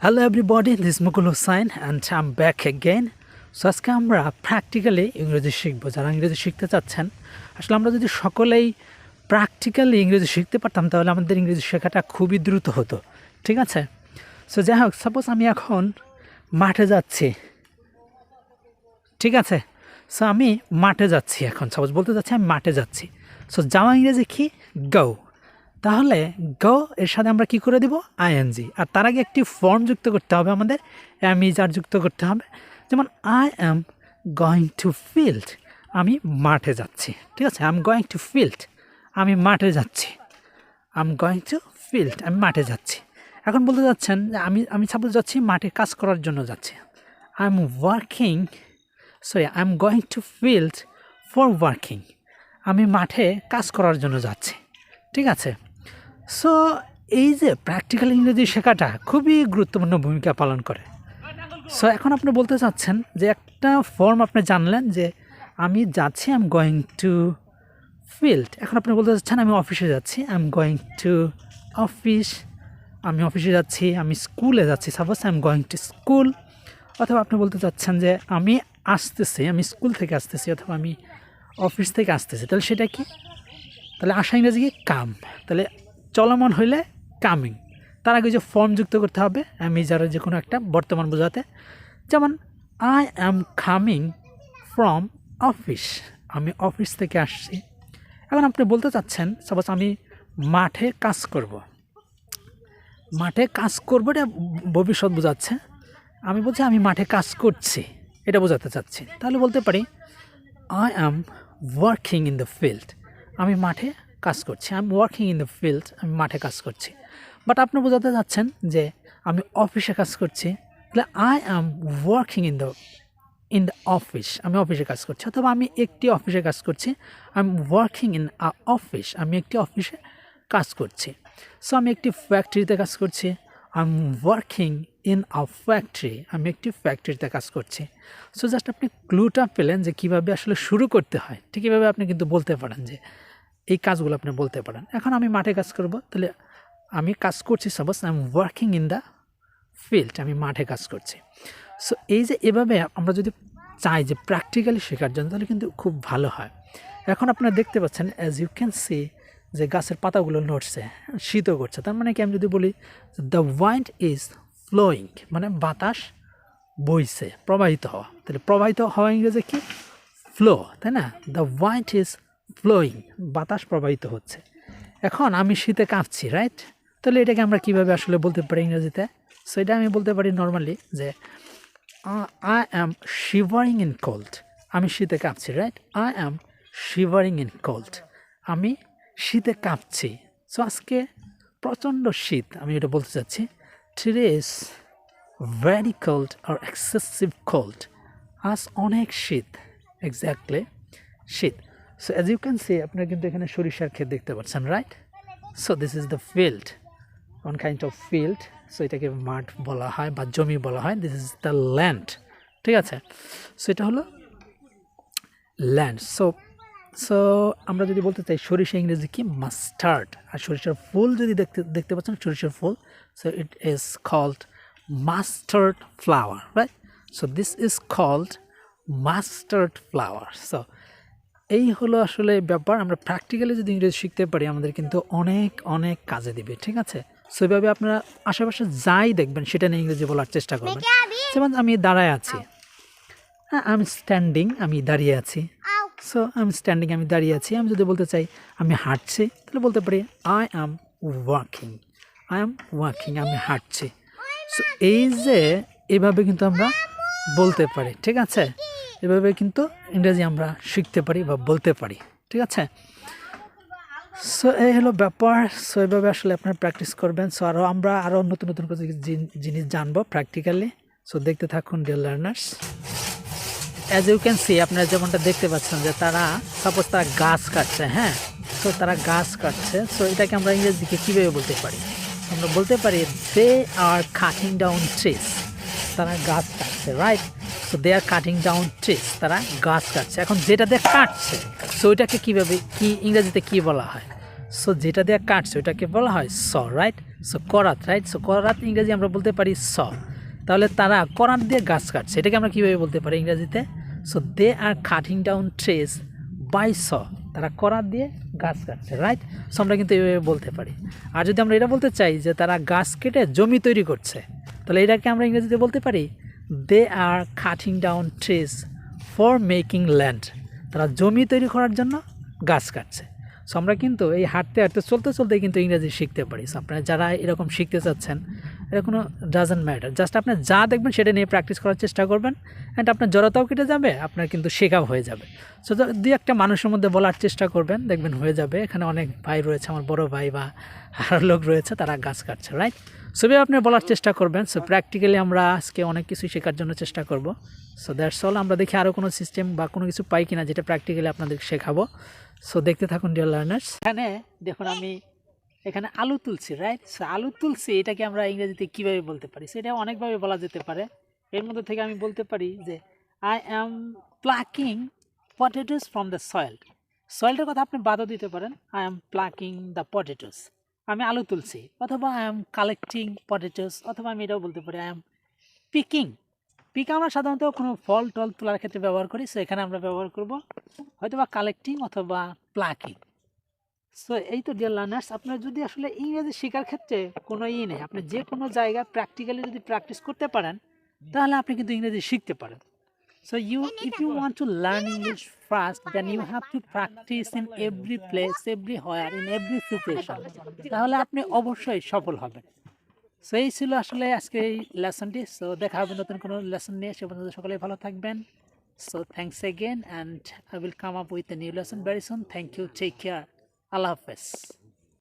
Hello everybody, this is Mukul Hossain and I'm back again. So আজকে আমরা practically ইংরেজি শিখব। যারা ইংরেজি শিখতে চাচ্ছেন, আসলে আমরা যদি সকলেই প্র্যাকটিক্যালি ইংরেজি শিখতে পারতাম তাহলে আমাদের ইংরেজি শেখাটা খুবই দ্রুত হতো, ঠিক আছে? সো যাই হোক, সাপোজ আমি এখন মাঠে যাচ্ছি, ঠিক আছে? সো আমি মাঠে যাচ্ছি, এখন সাপোজ বলতে যাচ্ছি আমি মাঠে যাচ্ছি। সো যাওয়া ইংরেজি কি? গো। তাহলে গো এর সাথে আমরা কি করে দিব? আইএনজি। আর তার আগে একটি ফর্ম যুক্ত করতে হবে আমাদের, এম ইজ আর যুক্ত করতে হবে। যেমন I am going to field, আমি মাঠে যাচ্ছি, ঠিক আছে? I am going to field, আমি মাঠে যাচ্ছি। I am going to field, আমি মাঠে যাচ্ছি। এখন বলতে যাচ্ছেন যে আমি সাপোজ যাচ্ছি মাঠে কাজ করার জন্য যাচ্ছি। I am working, sorry I am going to field for working, আমি মাঠে কাজ করার জন্য যাচ্ছি, ঠিক আছে? সো এই যে প্র্যাকটিক্যাল ইংরেজি শেখাটা খুবই গুরুত্বপূর্ণ ভূমিকা পালন করে। সো এখন আপনি বলতে চাচ্ছেন যে একটা ফর্ম আপনি জানলেন যে আমি যাচ্ছি, I am going to field. এখন আপনি বলতে চাচ্ছেন আমি অফিসে যাচ্ছি, I am going to office, আমি অফিসে যাচ্ছি, আমি স্কুলে যাচ্ছি, suppose I am going to school. অথবা আপনি বলতে চাচ্ছেন যে আমি আসতেছি, আমি স্কুল থেকে আসতেছি, অথবা আমি অফিস থেকে আসতেছি। তাহলে সেটা কি? তাহলে আসা ইংরেজি কি? কাম। তাহলে চলমান হইলে কামিং। তার আগে যে ফর্ম যুক্ত করতে হবে আমি যারা যে কোনো একটা বর্তমান বোঝাতে। যেমন I am coming from office, আমি অফিস থেকে আসছি। এখন আপনি বলতে চাচ্ছেন সাপোজ আমি মাঠে কাজ করব, মাঠে কাজ করবো, এটা ভবিষ্যৎ বোঝাচ্ছে। আমি বলছি আমি মাঠে কাজ করছি, এটা বোঝাতে চাচ্ছি। তাহলে বলতে পারি I am working in the field, আমি মাঠে কাজ করছি। I am working in the field, আমি মাঠে কাজ করছি। বাট আপনি বোঝাতে চাচ্ছেন যে আমি অফিসে কাজ করছি, তাহলে I am working in the office, আমি অফিসে কাজ করছি। অথবা আমি একটি অফিসে কাজ করছি, I am working in a office, আমি একটি অফিসে কাজ করছি। সো আমি একটি ফ্যাক্টরিতে কাজ করছি, I am working in a factory, আমি একটি ফ্যাক্টরিতে কাজ করছি। সো জাস্ট আপনি ক্লুটা পেলেন যে কীভাবে আসলে শুরু করতে হয়, ঠিক এভাবে আপনি কিন্তু বলতে পারেন যে এই কাজগুলো আপনি বলতে পারেন। এখন আমি মাঠে কাজ করব, তাহলে আমি কাজ করছি, suppose I am working in the field, আমি মাঠে কাজ করছি। সো এই যে এভাবে আমরা যদি চাই যে প্র্যাকটিক্যালি শেখার জন্য, তাহলে কিন্তু খুব ভালো হয়। এখন আপনারা দেখতে পাচ্ছেন অ্যাজ ইউ ক্যান সি যে গাছের পাতাগুলো নড়ছে, শীতও করছে। তার মানে কি? আমি যদি বলি দ্য ওয়াইন্ড ইজ ফ্লোয়িং, মানে বাতাস বইছে, প্রবাহিত হওয়া। তাহলে প্রবাহিত হওয়া ইংরেজি কি? ফ্লো, তাই না? দ্য ওয়াইন্ড ইজ ফ্লোয়িং, বাতাস প্রবাহিত হচ্ছে। এখন আমি শীতে কাঁপছি, রাইট? তাহলে এটাকে আমরা কীভাবে আসলে বলতে পারি ইংরেজিতে? সো এটা আমি বলতে পারি নর্মালি যে I am shivering in cold, আমি শীতে কাঁপছি, right? I am shivering in cold, আমি শীতে কাঁপছি। সো আজকে প্রচণ্ড শীত, আমি এটা বলতে চাচ্ছি টুডে ইজ ভেরি কোল্ড আর এক্সেসিভ কোল্ড, আজ অনেক শীত, এক্স্যাক্টলি শীত। So as you can see, আপনারা কিন্তু এখানে সরিষার ক্ষেত দেখতে পাচ্ছেন, right? So this is the field, one kind of field. So এটাকে মাঠ বলা হয় বা জমি বলা হয়। দিস ইজ দ্য ল্যান্ড, ঠিক আছে? সো এটা হলো ল্যান্ড। সো সো আমরা যদি বলতে চাই সরিষা ইংরেজি কি? মাস্টার্ড। আর সরিষার ফুল যদি দেখতে পাচ্ছেন, সরিষার ফুল, so it is called mustard flower, right? So this is called mustard flower. So এই হলো আসলে ব্যাপার। আমরা প্র্যাকটিক্যালি যদি ইংরেজি শিখতে পারি আমাদের কিন্তু অনেক অনেক কাজে দিবে, ঠিক আছে? সো এইভাবে আপনারা আশেপাশে যাই দেখবেন সেটা নিয়ে ইংরেজি বলার চেষ্টা করবেন। যেমন আমি দাঁড়ায় আছি, হ্যাঁ, আই এম স্ট্যান্ডিং, আমি দাঁড়িয়ে আছি। সো আই এম স্ট্যান্ডিং, আমি দাঁড়িয়ে আছি। আমি যদি বলতে চাই আমি হাঁটছি, তাহলে বলতে পারি I am walking, I am walking, আমি হাঁটছি। সো এই যে এভাবে কিন্তু আমরা বলতে পারি, ঠিক আছে? এভাবে কিন্তু ইংরেজি আমরা শিখতে পারি বা বলতে পারি, ঠিক আছে? সো এই হলো ব্যাপার। সো এইভাবে আসলে আপনারা প্র্যাকটিস করবেন। সো আমরা আরও নতুন নতুন কিছু জিনিস জানবো প্র্যাকটিক্যালি। সো দেখতে থাকুন dear learners. As you can see, আপনারা যেমনটা দেখতে পাচ্ছেন যে তারা সাপোজ তারা গাছ কাটছে, হ্যাঁ? সো তারা গাছ কাটছে। সো এটাকে আমরা ইংরেজিকে কীভাবে বলতে পারি? আমরা বলতে পারি they are cutting down trees, তারা গাছ কাটছে, right? So they are cutting down trees, তারা গাছ কাটছে। এখন যেটা দিয়ে কাটছে, সো ওইটাকে কীভাবে কি ইংরেজিতে কী বলা হয়? সো যেটা দিয়ে কাটছে ওইটাকে বলা হয় স, রাইট? সো করাত, রাইট? সো করাত ইংরেজি আমরা বলতে পারি স। তাহলে তারা করাত দিয়ে গাছ কাটছে, এটাকে আমরা কীভাবে বলতে পারি ইংরেজিতে? So they are cutting down trees by saw. তারা করাত দিয়ে গাছ কাটছে, রাইট? সো আমরা কিন্তু এইভাবে বলতে পারি। আর যদি আমরা এটা বলতে চাই যে তারা গাছ কেটে জমি তৈরি করছে, তাহলে এটাকে আমরা ইংরেজিতে বলতে পারি they are cutting down trees for making land. তারা জমি তৈরি করার জন্য গাছ কাটছে। সো আমরা কিন্তু এই হাঁটতে হাঁটতে চলতে চলতে কিন্তু ইংরেজি শিখতে পারি। সো আপনারা যারা এরকম শিখতে চাচ্ছেন, এটা কোনো ডাজন্ট ম্যাটার, জাস্ট আপনি যা দেখবেন সেটা নিয়ে প্র্যাকটিস করার চেষ্টা করবেন, অ্যান্ড আপনার জড়তাও কেটে যাবে, আপনার কিন্তু শেখাও হয়ে যাবে। সো দুই একটা মানুষের মধ্যে বলার চেষ্টা করবেন, দেখবেন হয়ে যাবে। এখানে অনেক ভাই রয়েছে, আমার বড় ভাই বা আরও লোক রয়েছে, তারা গাছ কাটছে, রাইট? সো আপনি বলার চেষ্টা করবেন। সো প্র্যাকটিক্যালি আমরা আজকে অনেক কিছুই শেখার জন্য চেষ্টা করব। So that's all. আমরা দেখি আরও কোনো সিস্টেম বা কোনো কিছু পাই কিনা যেটা প্র্যাকটিক্যালি আপনাদের শেখাবো। সো দেখতে থাকুন ডিয়ার লার্নার্স। এখানে দেখুন আমি এখানে আলু তুলছি, রাইট? সো আলু তুলছি, এটাকে আমরা ইংরেজিতে কীভাবে বলতে পারি? সেটা অনেকভাবে বলা যেতে পারে। এর মধ্যে থেকে আমি বলতে পারি যে I am plucking potatoes from the soil. সয়েলটার কথা আপনি বাদও দিতে পারেন, I am plucking the potatoes, আমি আলু তুলছি, অথবা আই অ্যাম কালেক্টিং পটেটোস, অথবা আমি এটাও বলতে পারি আই অ্যাম পিকিং। পিক আমরা সাধারণত কোনো ফল টল তোলার ক্ষেত্রে ব্যবহার করি, সো এখানে আমরা ব্যবহার করব হয়তো বা কালেক্টিং অথবা প্লাকিং। সো এই তো ডিয়ার লার্নার্স, আপনার যদি আসলে ইংরেজি শেখার ক্ষেত্রে কোনো নেই, আপনি যে কোনো জায়গায় প্র্যাকটিক্যালি যদি প্র্যাকটিস করতে পারেন, তাহলে আপনি কিন্তু ইংরেজি শিখতে পারেন। So if you want to learn English fast, then you have to practice in every place, everywhere, in every situation. তাহলে আপনি অবশ্যই সফল হবেন। সো এই ছিল আসলে আজকে এই লেসনটি। সো দেখা হবে নতুন কোনো লেসন নিয়ে, সে পর্যন্ত সকলে ভালো থাকবেন। So thanks again, and I will come up with a new lesson very soon. Thank you, take care, আল্লাহ হাফেজ।